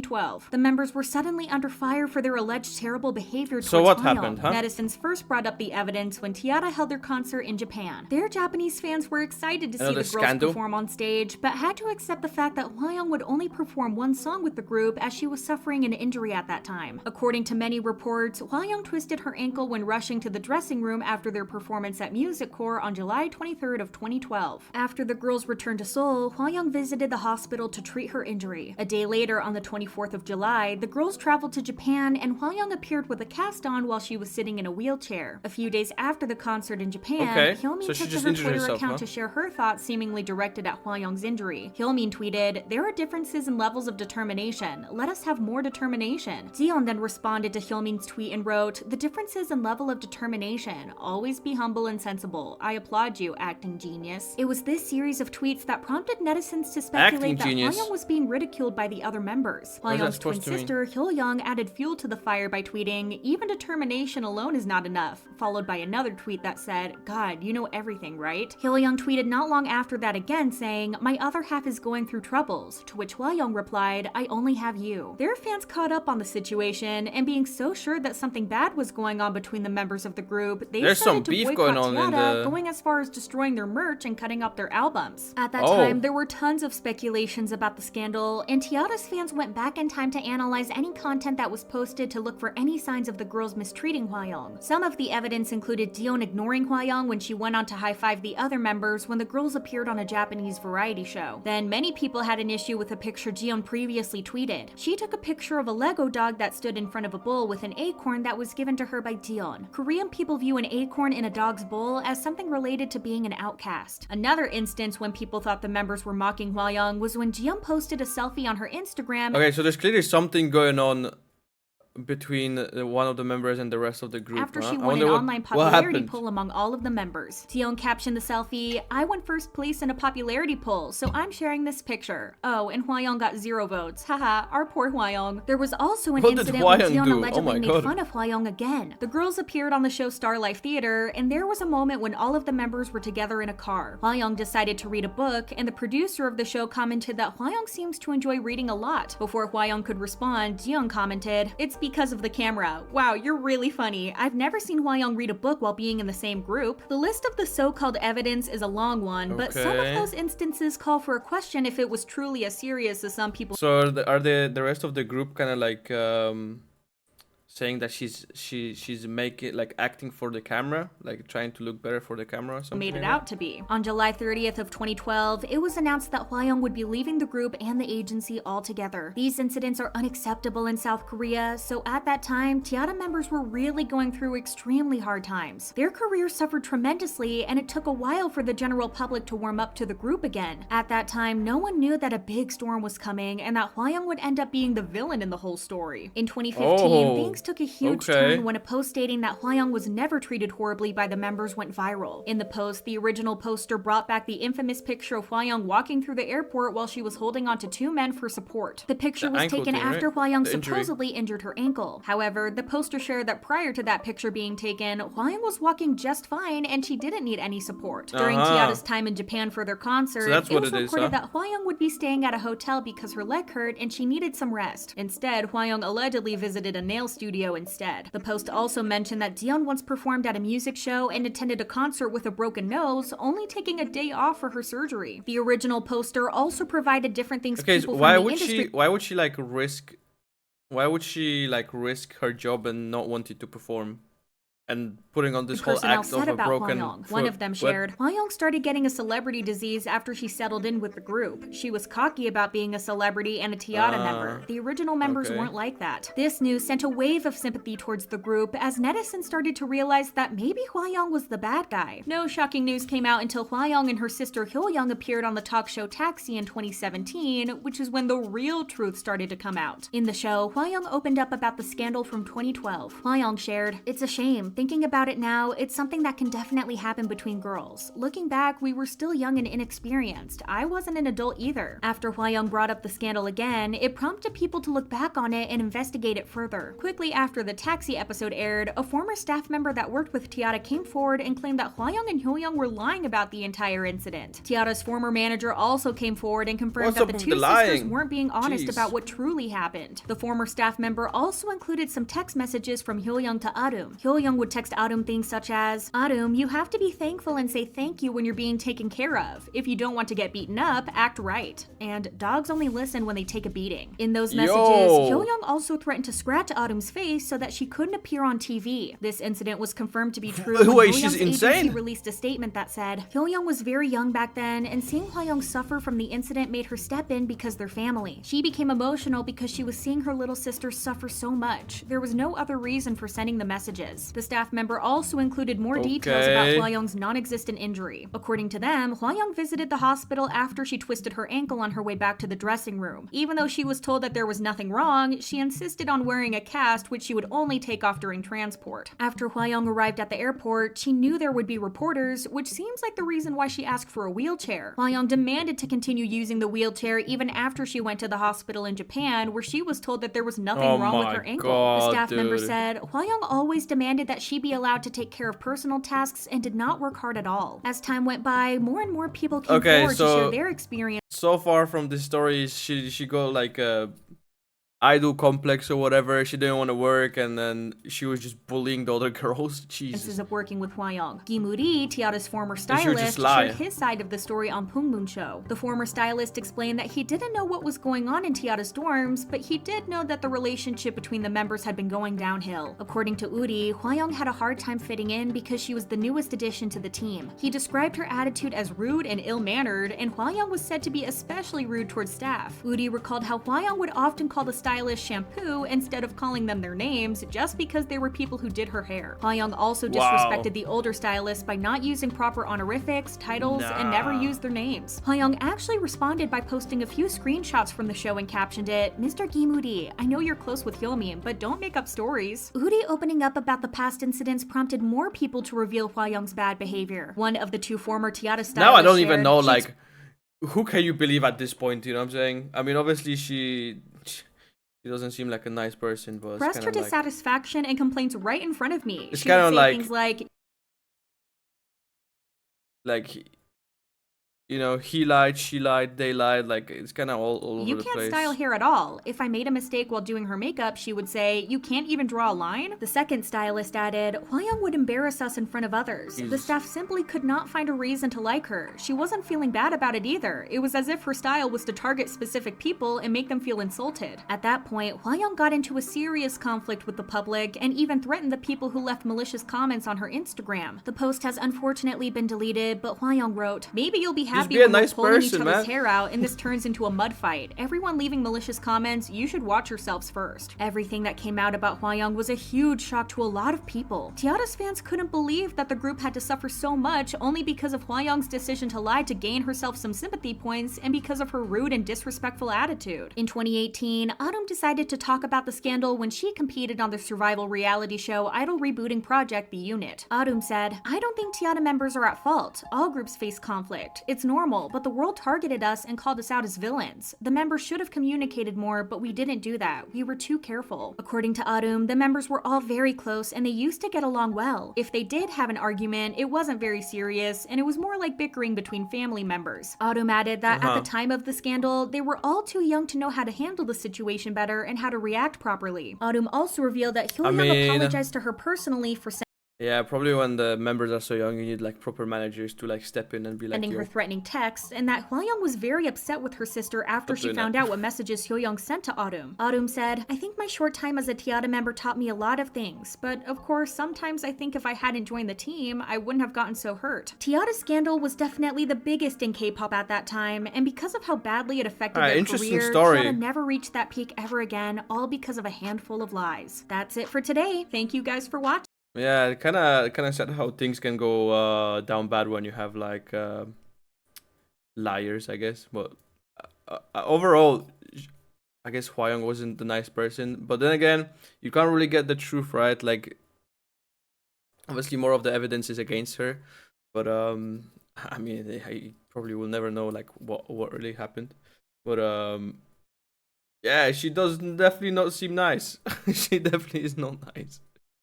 2012. The members were suddenly under fire for their alleged terrible behavior towards So what Hwayoung. happened, huh? Netizens first brought up the evidence when T-Ara held their concert in Japan. Their Japanese fans were excited to see Another the girls scandal? perform on stage, but had to accept the fact that Hwayoung would only perform one song with the group as she was suffering an injury at that time. According to many reports, Hwayoung twisted her ankle when rushing to the dressing room after their performance at Music Core on July 23rd of 2012. After the girls returned to Seoul, Hwayoung visited the hospital to treat her injury. A day later, on the 24th of July, the girls traveled to Japan and Hwayoung appeared with a cast on while she was sitting in a wheelchair. A few days after the concert in Japan, Okay, Hyomin so she took to just her injured Twitter herself, account huh? to share her thoughts seemingly directed at Hwayoung's injury. Hyomin tweeted, "There are differences in levels of determination. Let us have more determination." Zion then responded to Hyomin's tweet and wrote, "The differences in level of determination. Always be humble and sensible. I applaud you, acting genius." It was this series of tweets that prompted netizens to speculate that genius. Hwayoung was being ridiculed by the other members. What is that Hwayoung's twin supposed to mean? sister, Hwayoung, added fuel to the fire by tweeting, "Even determination alone is not enough," followed by another tweet that said, "God, you know everything, right?" Hwayoung tweeted not long after that again saying, "My other half is going through troubles," to which Hwayoung replied, "I only have you." Their fans caught up on the situation, and being so sure that something bad was going on between the members of the group, they There's some started to beef boycott going on in T-Ara, the- going as far as destroying their merch and cutting up their albums. At that Oh. time, there were tons of speculations about the scandal, and T-Ara's fans went back in time to analyze any content that was posted to look for any signs of the girls mistreating Hwayoung. Some of the evidence included Dion ignoring Hwayoung when she went on to high-five the other members when the girls appeared on a Japanese variety show. Then many people had an issue with a picture Dion previously tweeted. She took a picture of a Lego dog that stood in front of a bowl with an acorn that was given to her by Dion. Korean people view an acorn in a dog's bowl as something related to being an outcast. Another instance when people thought the members were mocking Hwayoung was when Jiyoung posted a selfie on her Instagram. Okay, so there's clearly something going on between one of the members and the rest of the group. After huh? she I won wonder an what- online what popularity happened? poll among all of the members. Jiyoung captioned the selfie, "I won first place in a popularity poll, so I'm sharing this picture. Oh, and Hwayoung got 0 votes. Haha, our poor Hwayoung." There was also an What did incident when Hwayoung Jiyoung do? Oh allegedly my made God. fun of Hwayoung again. The girls appeared on the show Star Life Theater, and there was a moment when all of the members were together in a car. Hwayoung decided to read a book, and the producer of the show commented that Hwayoung seems to enjoy reading a lot. Before Hwayoung could respond, Jiyoung commented, "It's because of the camera. Wow, you're really funny. I've never seen Hwayoung read a book while being in the same group." The list of the so-called evidence is a long one, but some of Okay. those instances call for a question if it was truly as serious as some people So are the rest of the group kind of like saying that she's making like acting for the camera, like trying to look better for the camera or something? made it like that? out to be. On July 30th of 2012, it was announced that Hwayoung would be leaving the group and the agency altogether. These incidents are unacceptable in South Korea, so at that time, T-Ara members were really going through extremely hard times. Their careers suffered tremendously, and it took a while for the general public to warm up to the group again. At that time, no one knew that a big storm was coming and that Hwayoung would end up being the villain in the whole story. In 2015, Oh, things took a huge okay. turn when a post stating that Hwayoung was never treated horribly by the members went viral. In the post, the original poster brought back the infamous picture of Hwayoung walking through the airport while she was holding onto 2 men for support. The picture The was ankle taken thing, after right? Hwayoung The injury. supposedly injured her ankle. However, the poster shared that prior to that picture being taken, Hwayoung was walking just fine and she didn't need any support. During Uh-huh. T-Ara's time in Japan for their concert, So that's it what was it is, reported huh? that Hwayoung would be staying at a hotel because her leg hurt and she needed some rest. Instead, Hwayoung allegedly visited a nail studio instead. The post also mentioned that Dion once performed at a music show and attended a concert with a broken nose, only taking a day off for her surgery. The original poster also provided different things Okay, so people why from the would industry why would she like risk her job and not wanting to perform and putting on this whole personnel act of said a about broken Hwayoung. One foot? of them What? shared, Hwayoung started getting a celebrity disease after she settled in with the group. She was cocky about being a celebrity and a T-Ara member. The original members okay. weren't like that. This news sent a wave of sympathy towards the group as netizens started to realize that maybe Hwayoung was the bad guy. No shocking news came out until Hwayoung and her sister Hwayoung appeared on the talk show Taxi in 2017, which is when the real truth started to come out. In the show, Hwayoung opened up about the scandal from 2012. Hwayoung shared, "It's a shame, Thinking about it now, it's something that can definitely happen between girls. Looking back, we were still young and inexperienced. I wasn't an adult either. After Hwayoung brought up the scandal again, it prompted people to look back on it and investigate it further. Quickly after the Taxi episode aired, a former staff member that worked with T-Ara came forward and claimed that Hwayoung and Hwayoung were lying about the entire incident. T-Ara's former manager also came forward and confirmed that the two sisters weren't being honest about what truly happened. The former staff member also included some text messages from Hwayoung to Arum. Hwayoung would text Arum things such as, "Arum, you have to be thankful and say thank you when you're being taken care of. If you don't want to get beaten up, act right. And dogs only listen when they take a beating." In those messages, Hwayoung also threatened to scratch Arum's face so that she couldn't appear on TV. This incident was confirmed to be true when Hwayoung's agency released a statement that said, Hwayoung was very young back then, and seeing Hwayoung suffer from the incident made her step in because they're family. She became emotional because she was seeing her little sister suffer so much. There was no other reason for sending the messages. The staff member also included more details about Hwayoung's non-existent injury. According to them, Hwayoung visited the hospital after she twisted her ankle on her way back to the dressing room. Even though she was told that there was nothing wrong, she insisted on wearing a cast which she would only take off during transport. After Hwayoung arrived at the airport, she knew there would be reporters, which seems like the reason why she asked for a wheelchair. Hwayoung demanded to continue using the wheelchair even after she went to the hospital in Japan, where she was told that there was nothing wrong with her ankle. The staff member said, Hwayoung always demanded that she be allowed to take care of personal tasks and did not work hard at all. As time went by, more and more people came forward to share their experience. So far from the story, she got like a idol complex or whatever. She didn't want to work, and then she was just bullying the other girls. Jesus. Of working with Hwayoung. Gi-moo-ri, T-Ara's former stylist, shared his side of the story on Pungmoon Show. The former stylist explained that he didn't know what was going on in T-Ara's dorms, but he did know that the relationship between the members had been going downhill. According to Uri, Hwayoung had a hard time fitting in because she was the newest addition to the team. He described her attitude as rude and ill-mannered, and Hwayoung was said to be especially rude towards staff. Uri recalled how Hwayoung would often call the stylist shampoo instead of calling them their names just because they were people who did her hair. Hwayoung also disrespected the older stylist by not using proper honorifics, titles, and never used their names. Hwayoung actually responded by posting a few screenshots from the show and captioned it, "Mr. Gi-moo-ri, I know you're close with Hyomin, but don't make up stories." Uri opening up about the past incidents prompted more people to reveal Hwayoung's bad behavior. One of the two former T-Ara stylists Now I don't even know, like, who can you believe at this point, you know what I'm saying? I mean, obviously she doesn't seem like a nice person, but expressed her dissatisfaction and complaints right in front of me. It's kind of like things like, you know, he lied, she lied, they lied, like, it's kind of all over the place. You can't style hair at all. If I made a mistake while doing her makeup, she would say, "You can't even draw a line?" The second stylist added, Hwayoung would embarrass us in front of others. The staff simply could not find a reason to like her. She wasn't feeling bad about it either. It was as if her style was to target specific people and make them feel insulted. At that point, Hwayoung got into a serious conflict with the public and even threatened the people who left malicious comments on her Instagram. The post has unfortunately been deleted, but Hwayoung wrote, "Maybe you'll be happy when we're pulling each other's hair out and this turns into a mud fight. Everyone leaving malicious comments, you should watch yourselves first." Everything that came out about Hwayoung was a huge shock to a lot of people. T-Ara's fans couldn't believe that the group had to suffer so much only because of Hwayoung's decision to lie to gain herself some sympathy points and because of her rude and disrespectful attitude. In 2018, Arum decided to talk about the scandal when she competed on the survival reality show idol rebooting project The Unit. Arum said, "I don't think T-Ara members are at fault. All groups face conflict. It's normal, but the world targeted us and called us out as villains. The members should have communicated more, but we didn't do that. We were too careful." According to Arum, the members were all very close and they used to get along well. If they did have an argument, it wasn't very serious, and it was more like bickering between family members. Arum added that at the time of the scandal, they were all too young to know how to handle the situation better and how to react properly. Arum also revealed that Hwayoung apologized to her personally for yeah, probably when the members are so young, you need like proper managers to like step in and be like, sending her threatening texts, and that Hwayoung was very upset with her sister after she found out what messages Hwayoung sent to Arum. Arum said, "I think my short time as a T-Ara member taught me a lot of things, but of course, sometimes I think if I hadn't joined the team, I wouldn't have gotten so hurt." T-Ara's scandal was definitely the biggest in K-pop at that time, and because of how badly it affected their career, T-Ara never reached that peak ever again, all because of a handful of lies. That's it for today. Thank you guys for watching. Yeah, it kind of sad how things can go down bad when you have like liars, I guess. But overall, I guess Hwayoung wasn't the nice person. But then again, you can't really get the truth, right? Like, Obviously, more of the evidence is against her, but I mean, I probably will never know like what really happened. But yeah, she does definitely not seem nice. She definitely is not nice.